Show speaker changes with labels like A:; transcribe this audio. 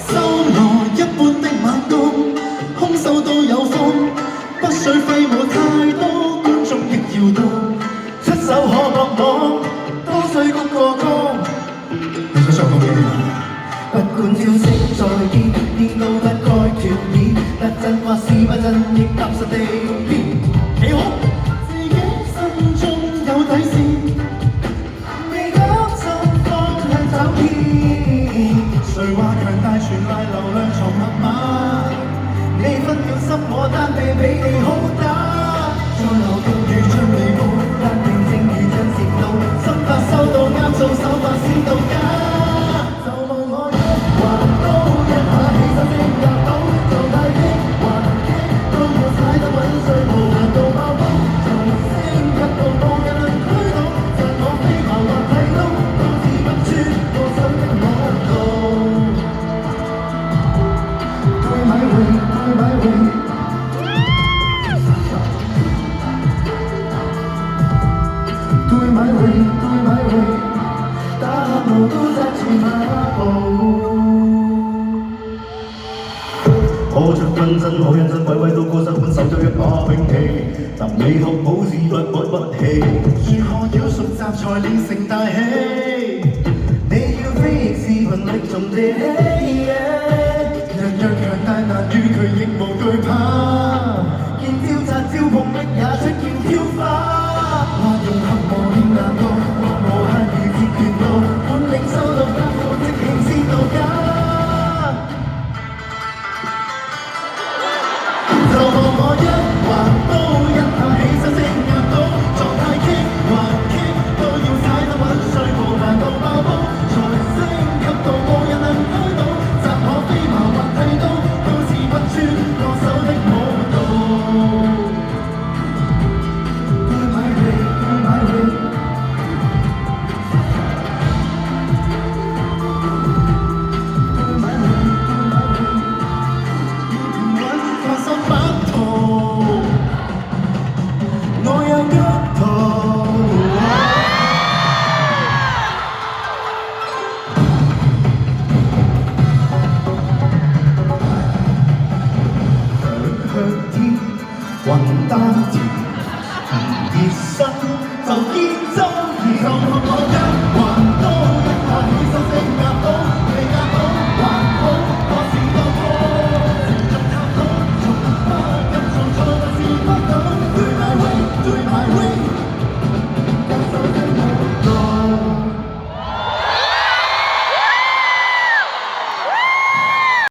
A: 修羅一般的猛攻，空手都有風，不需揮舞太多，觀眾亦搖動，出手可落網，多需谷個歌。你想唱到幾點？不管招式再見，邊都不該斷片，得真或是不真，亦踏實地變。幾好，自己心中有底線，未甘心方向走偏。誰話強大全賴流量藏密碼？你分秒心我單臂比你好打。再流動如將你高，單定正如像舌道，心法收到啱數，手法先到家。就望我一環刀，一下起手即夾到，就太激還激，都要踩得穩，最無限度爆煲。從升級到無人能驅動，趁我飛茅或剃刀，都似不穿過手的網路。對買回，對買回。對買回，對買回，打路都紮住馬步。可出分身，可認真，位位都過身本，手咗一把兵器，臨尾學武士不屈氣。如何要熟習才練成大器？你要飛亦是憑力從地起。